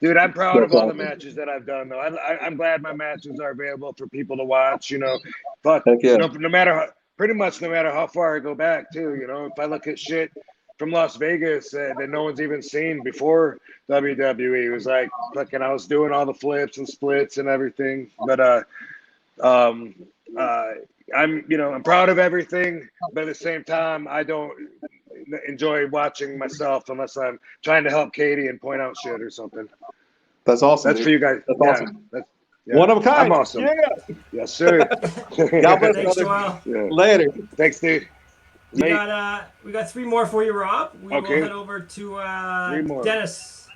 Dude, I'm proud of all the matches that I've done, though. I'm glad my matches are available for people to watch. You know, but no matter how, pretty much no matter how far I go back, too. You know, if I look at shit from Las Vegas that no one's even seen before WWE, it was like fucking I was doing all the flips and splits and everything. But I'm proud of everything, but at the same time, I don't enjoy watching myself unless I'm trying to help Katie and point out shit or something. That's awesome. That's dude. for you guys. That's awesome. Yeah. One of a kind. I'm awesome. Yeah. Yes, sir. God bless, Thanks, brother. Joel. Yeah. Later. Thanks, dude. We got 3 more for you, Rob. We will Okay. head over to 3 more. Dennis.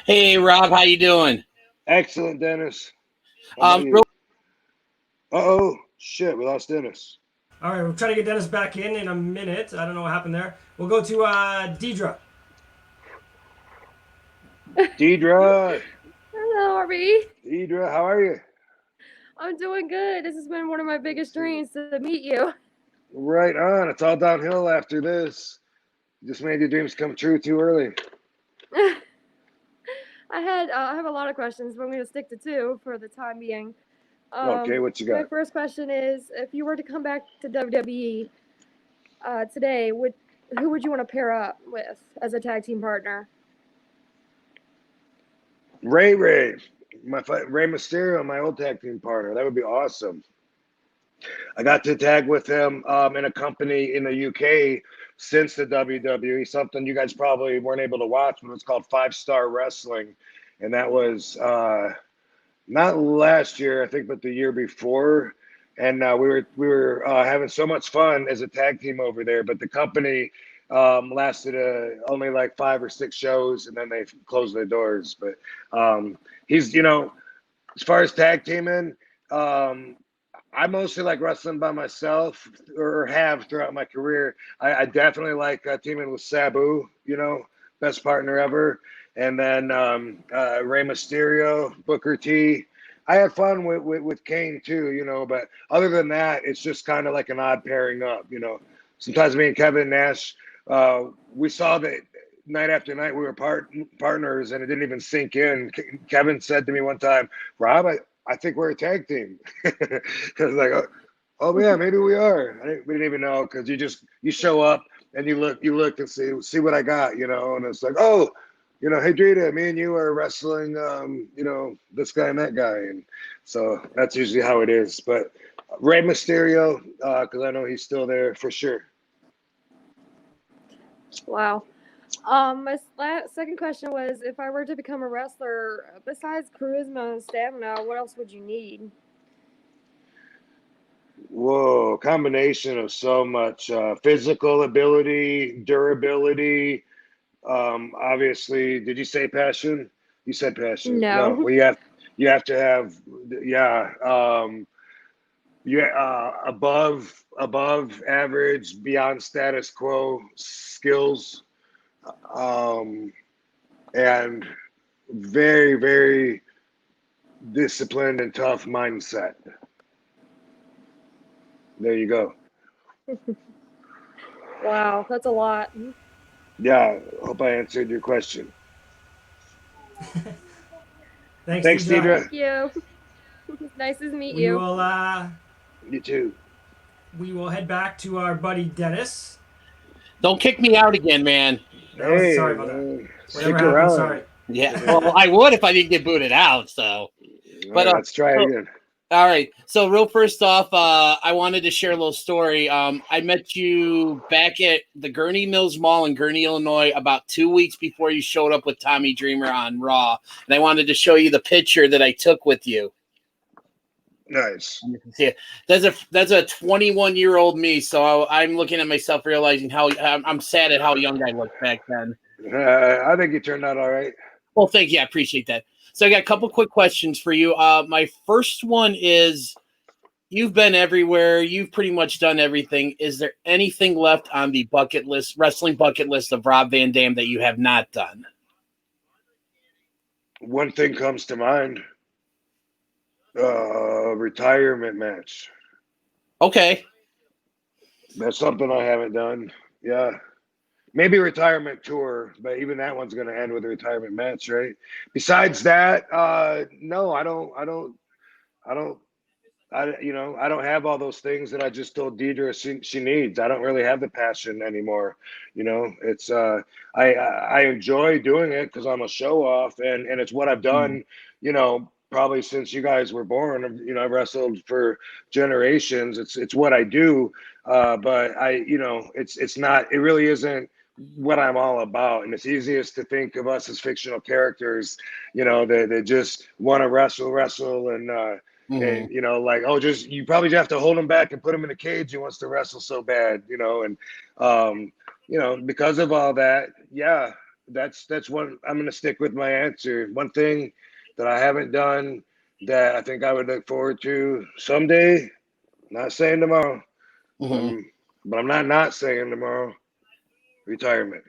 Hey, Rob, how you doing? Excellent, Dennis. Uh-oh. Shit, we lost Dennis. All right, we'll try to get Dennis back in a minute. I don't know what happened there. We'll go to Deidre. Deidre. Hello, RB. Deidre, how are you? I'm doing good. This has been one of my biggest dreams to meet you. Right on. It's all downhill after this. You just made your dreams come true too early. I have a lot of questions, but I'm going to stick to 2 for the time being. Okay, what you got? My first question is, if you were to come back to WWE today, who would you want to pair up with as a tag team partner? Ray Ray Mysterio, my old tag team partner. That would be awesome. I got to tag with him in a company in the UK since the WWE, something you guys probably weren't able to watch, but it's called 5 Star Wrestling. And that was not last year, I think, but the year before. And we were having so much fun as a tag team over there. But the company lasted only like 5 or 6 shows, and then they closed their doors. But he's, as far as tag teaming, I mostly like wrestling by myself, or have throughout my career. I definitely like teaming with Sabu, best partner ever. And then Rey Mysterio, Booker T. I had fun with Kane too, but other than that, it's just kind of like an odd pairing up, Sometimes me and Kevin Nash, we saw that night after night we were partners, and it didn't even sink in. Kevin said to me one time, "Rob, I think we're a tag team." I was like, oh yeah, maybe we are. We didn't even know, because you show up and you look and see what I got, and it's like, oh, hey Drita, me and you are wrestling, this guy and that guy, and so that's usually how it is. But Rey Mysterio, because I know he's still there for sure. Wow. My second question was, if I were to become a wrestler, besides charisma and stamina, what else would you need? Whoa, combination of so much physical ability, durability. Obviously, did you say passion? You said passion. No. Well, you have to have, above average, beyond status quo skills, and very, very disciplined and tough mindset. There you go. Wow, that's a lot. Yeah, hope I answered your question. Thanks, Deidre. Thank you. Nice to meet We you. will, You too. We will head back to our buddy Dennis. Don't kick me out again, man. Sorry about that. Whatever happened, sorry. Yeah, well, I would if I didn't get booted out. So, but let's try again. All right. So, real first off, I wanted to share a little story. I met you back at the Gurney Mills Mall in Gurney, Illinois, about 2 weeks before you showed up with Tommy Dreamer on Raw, and I wanted to show you the picture that I took with you. Nice. Yeah, that's a 21-year-old me. So I'm looking at myself, realizing how I'm sad at how young I looked back then. I think you turned out all right. Well, thank you. I appreciate that. So I got a couple quick questions for you. My first one is, you've been everywhere. You've pretty much done everything. Is there anything left on the bucket list, wrestling bucket list of Rob Van Dam that you have not done? One thing comes to mind. Retirement match. Okay. That's something I haven't done. Yeah. Maybe retirement tour, but even that one's going to end with a retirement match, right? Besides that, no, I don't, I don't have all those things that I just told Deidre she needs. I don't really have the passion anymore. It's I enjoy doing it because I'm a show off, and it's what I've done. Probably since you guys were born. I've wrestled for generations. It's what I do. But it's not. It really isn't what I'm all about. And it's easiest to think of us as fictional characters. They just want to wrestle, and. And like, oh, just you probably just have to hold him back and put him in a cage. He wants to wrestle so bad, and because of all that, yeah, that's one. I'm gonna stick with my answer. One thing that I haven't done that I think I would look forward to someday. Not saying tomorrow, but I'm not saying tomorrow. Retirement.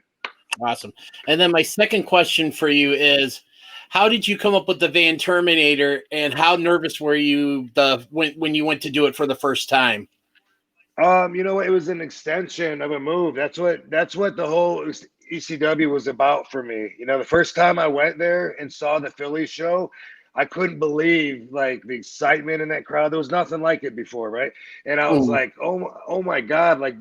Awesome. And then my second question for you is, how did you come up with the Van Terminator, and how nervous were you when you went to do it for the first time? It was an extension of a move. That's what the whole ECW was about for me. The first time I went there and saw the Philly show, I couldn't believe like the excitement in that crowd. There was nothing like it before, right? And I was like, oh my God, like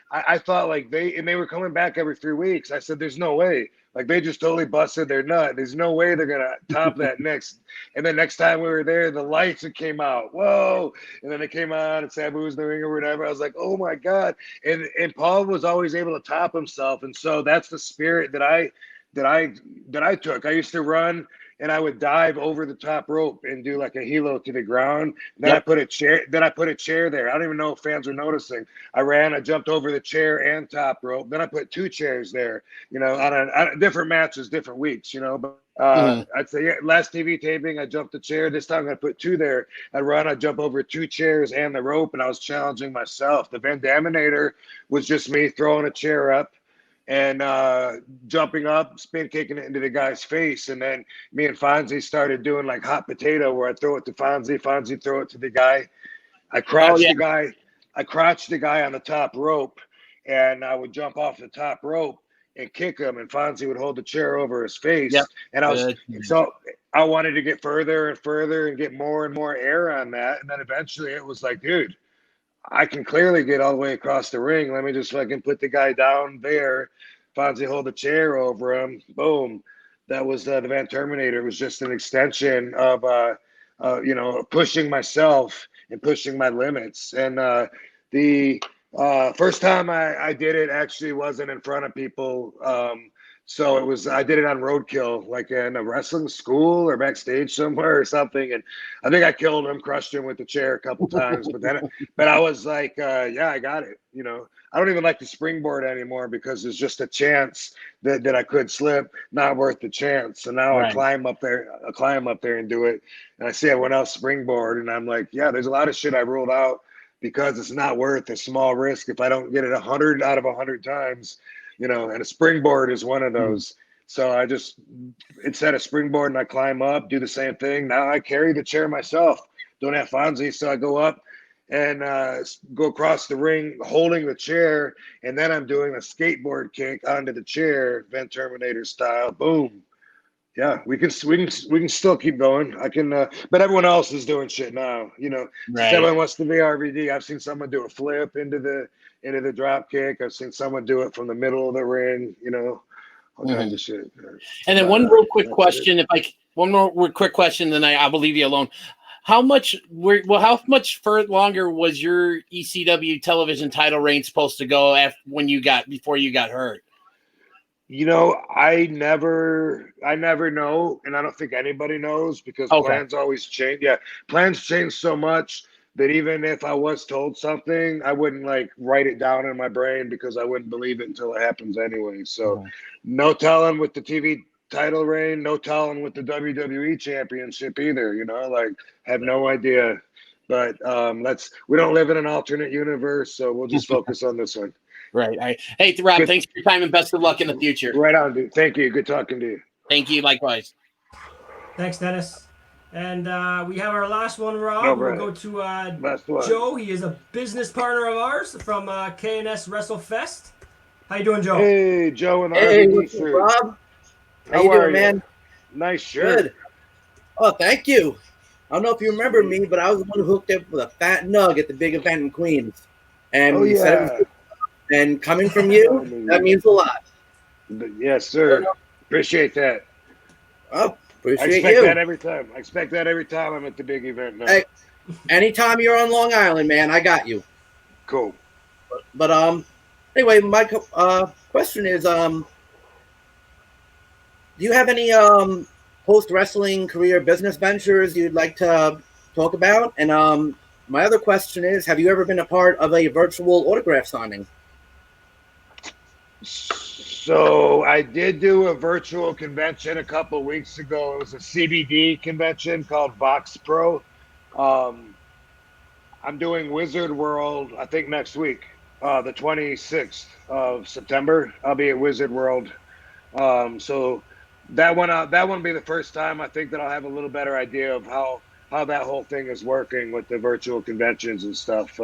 I thought like they were coming back every 3 weeks. I said, there's no way. Like they just totally busted their nut. There's no way they're gonna top that next. And then next time we were there, the lights came out. Whoa! And then it came on, and Sabu was in the ring or whatever. I was like, oh my God! And Paul was always able to top himself, and so that's the spirit that I took. I used to run, and I would dive over the top rope and do like a helo to the ground. Then I put a chair. Then I put a chair there. I don't even know if fans were noticing. I ran. I jumped over the chair and top rope. Then I put 2 chairs there. On different matches, different weeks. But I'd say last TV taping, I jumped the chair. This time I put 2 there. I run. I jump over 2 chairs and the rope, and I was challenging myself. The Van Daminator was just me throwing a chair up and jumping up, spin kicking it into the guy's face. And then me and Fonzie started doing like hot potato, where I throw it to Fonzie throw it to the guy. I crotched the guy on the top rope, and I would jump off the top rope and kick him, and Fonzie would hold the chair over his face. And I wanted to get further and further and get more and more air on that. And then eventually it was like, dude, I can clearly get all the way across the ring. Let me just fucking put the guy down there. Fonzie hold the chair over him. Boom. That was the Van Terminator. It was just an extension of, pushing myself and pushing my limits. And the first time I did it actually wasn't in front of people. So I did it on Roadkill, like in a wrestling school or backstage somewhere or something. And I think I killed him, crushed him with the chair a couple times. But I was like, yeah, I got it. I don't even like the springboard anymore because there's just a chance that I could slip, not worth the chance. So now I climb up there and do it. And I see everyone else springboard, and I'm like, yeah, there's a lot of shit I ruled out because it's not worth a small risk if I don't get it 100 out of 100 times. And a springboard is one of those. So I just, instead of springboard and I climb up, do the same thing. Now I carry the chair myself. Don't have Fonzie, so I go up and go across the ring holding the chair, and then I'm doing a skateboard kick onto the chair, Van Terminator style. Boom. Yeah, we can still keep going. I can, but everyone else is doing shit now. Someone wants to be RVD. I've seen someone do a flip into the drop kick. I've seen someone do it from the middle of the ring. All kinds of shit. And then one real quick question, one more quick question, then I will leave you alone. How much longer was your ECW television title reign supposed to go before you got hurt? I never know, and I don't think anybody knows because plans always change. Yeah, plans change so much that even if I was told something, I wouldn't like write it down in my brain because I wouldn't believe it until it happens anyway. So no telling with the TV title reign, no telling with the WWE championship either. You know, like have no idea. But we don't live in an alternate universe, so we'll just focus on this one. Right. Hey, Rob, Good. thanks for your time and best of luck in the future. Right on, dude. Thank you. Good talking to you. Thank you. Likewise. Thanks, Dennis. And we have our last one, Rob. No, we'll Brad. go to Last one. Joe. He is a business partner of ours from KNS WrestleFest. How you doing, Joe? Hey, Joe and Hey, RVD what's up, shirt. Rob? How How you are doing, man? Nice shirt. Good. Oh, thank you. I don't know if you remember me, but I was the one who hooked up with a fat nug at the big event in Queens. And Oh, you said it was yeah. good. And coming from you, that means a lot. Yes, sir. Appreciate that. Oh, I appreciate expect you. that every time. I expect that every time I'm at the big event now. Hey, anytime you're on Long Island, man, I got you. Cool. But anyway, my question is do you have any post wrestling career business ventures you'd like to talk about? And my other question is, have you ever been a part of a virtual autograph signing? So I did do a virtual convention a couple weeks ago. It was a CBD convention called Vox Pro. I'm doing Wizard World, I think next week, the 26th of September. I'll be at Wizard World. So that one will be the first time I think that I'll have a little better idea of how that whole thing is working with the virtual conventions and stuff.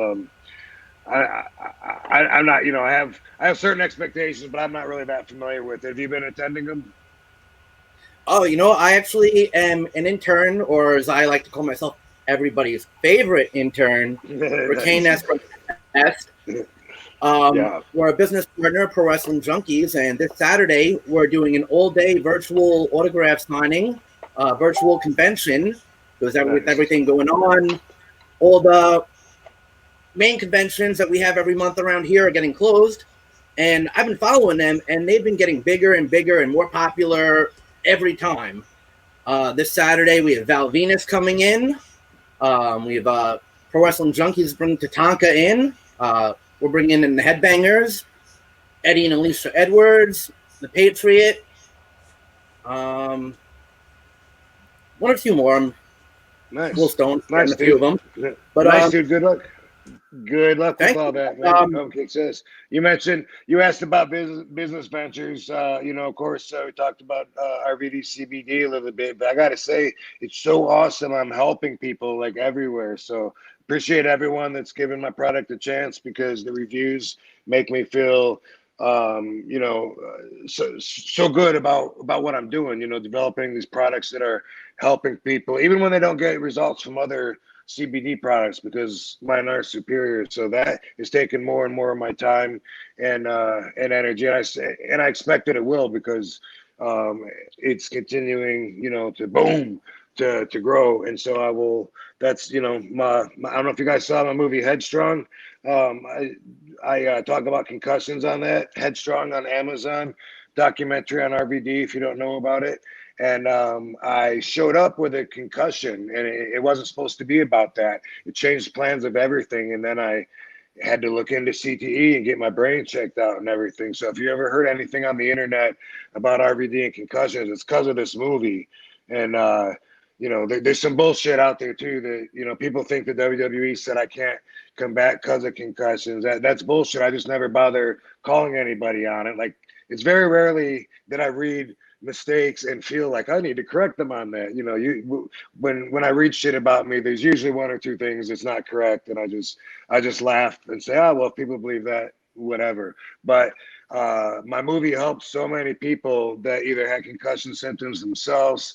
I'm not, I have certain expectations, but I'm not really that familiar with it. Have you been attending them? Oh, I actually am an intern, or as I like to call myself, everybody's favorite intern for KNS. We're a business partner of Pro Wrestling Junkies, and this Saturday we're doing an all-day virtual autograph signing, virtual convention, because with everything going on, all the main conventions that we have every month around here are getting closed, and I've been following them, and they've been getting bigger and bigger and more popular every time. This Saturday we have Val Venus coming in. We have Pro Wrestling Junkies bringing Tatanka in. We're bringing in the Headbangers, Eddie and Alicia Edwards, the Patriot, one or two more. Nice. Willstone, Nice, a few of them. But nice, dude. Good luck. Good luck with all that, man. You mentioned, you asked about business ventures. Of course, we talked about RVD CBD a little bit, but I got to say, it's so awesome. I'm helping people like everywhere. So appreciate everyone that's given my product a chance, because the reviews make me feel, so good about what I'm doing, developing these products that are helping people, even when they don't get results from other CBD products, because mine are superior. So that is taking more and more of my time and energy. And I expect that it will, because it's continuing, to grow. And so I will. That's I don't know if you guys saw my movie Headstrong. I talk about concussions on that. Headstrong on Amazon, documentary on RVD if you don't know about it. And I showed up with a concussion, and it wasn't supposed to be about that. It changed plans of everything. And then I had to look into CTE and get my brain checked out and everything. So if you ever heard anything on the internet about RVD and concussions, it's because of this movie. And, there's some bullshit out there too that, people think the WWE said I can't come back because of concussions. That's bullshit. I just never bother calling anybody on it. Like, it's very rarely that I read mistakes and feel like I need to correct them on that. When I read shit about me, there's usually one or two things that's not correct, and I just laugh and say, well, if people believe that, whatever. But my movie helped so many people that either had concussion symptoms themselves,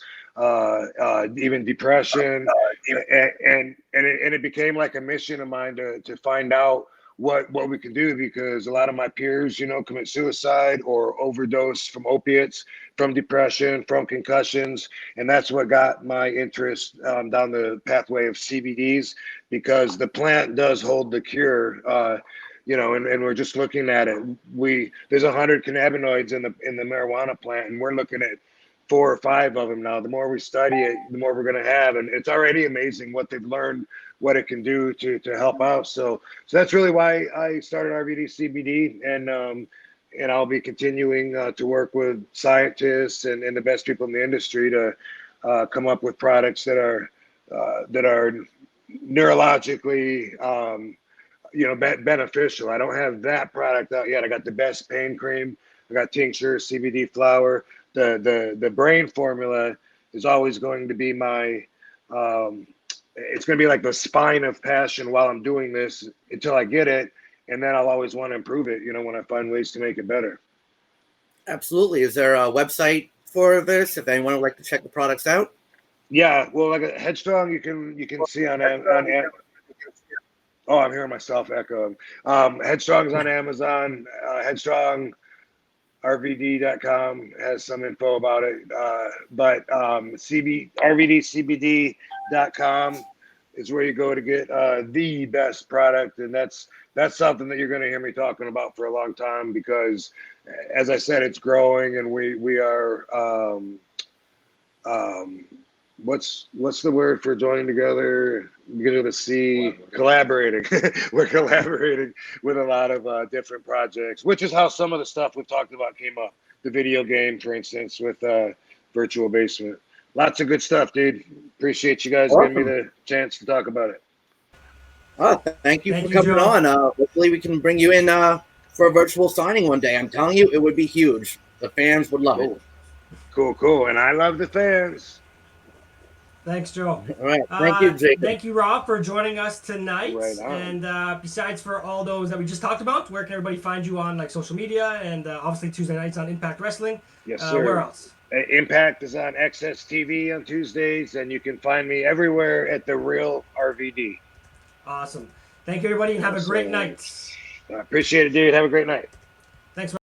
even depression, and it became like a mission of mine to find out what we can do, because a lot of my peers, commit suicide or overdose from opiates, from depression, from concussions. And that's what got my interest down the pathway of CBDs, because the plant does hold the cure. And we're just looking at it. There's 100 cannabinoids in the marijuana plant, and we're looking at 4 or 5 of them now. The more we study it, the more we're going to have. And it's already amazing what they've learned, what it can do to help out. So that's really why I started RVD CBD. And and I'll be continuing to work with scientists and the best people in the industry to come up with products that are neurologically beneficial. I don't have that product out yet. I got the best pain cream. I got tincture, CBD flower. The brain formula is always going to be my it's going to be like the spine of passion while I'm doing this until I get it, and then I'll always want to improve it, when I find ways to make it better. Absolutely. Is there a website for this if anyone would like to check the products out? Yeah, well, like a Headstrong, you can see on oh, I'm hearing myself echo. Headstrong's on Amazon. Headstrong RVD.com has some info about it. But RVDCBD.com is where you go to get the best product. And that's something that you're going to hear me talking about for a long time because, as I said, it's growing and we are what's the word for joining together? Beginning with a C, collaborating. We're collaborating with a lot of different projects, which is how some of the stuff we've talked about came up. The video game, for instance, with Virtual Basement. Lots of good stuff, dude. Appreciate you guys giving me the chance to talk about it. Oh, thank you for coming on. Hopefully we can bring you in for a virtual signing one day. I'm telling you, it would be huge. The fans would love it. Cool. And I love the fans. Thanks, Joe. All right. Thank you, Jacob. Thank you, Rob, for joining us tonight. Right on. And besides for all those that we just talked about, where can everybody find you on social media? And obviously Tuesday nights on Impact Wrestling. Yes, sir. Where else? Impact is on XSTV on Tuesdays, and you can find me everywhere at The Real RVD. Awesome. Thank you, everybody, and have a great night. I appreciate it, dude. Have a great night. Thanks.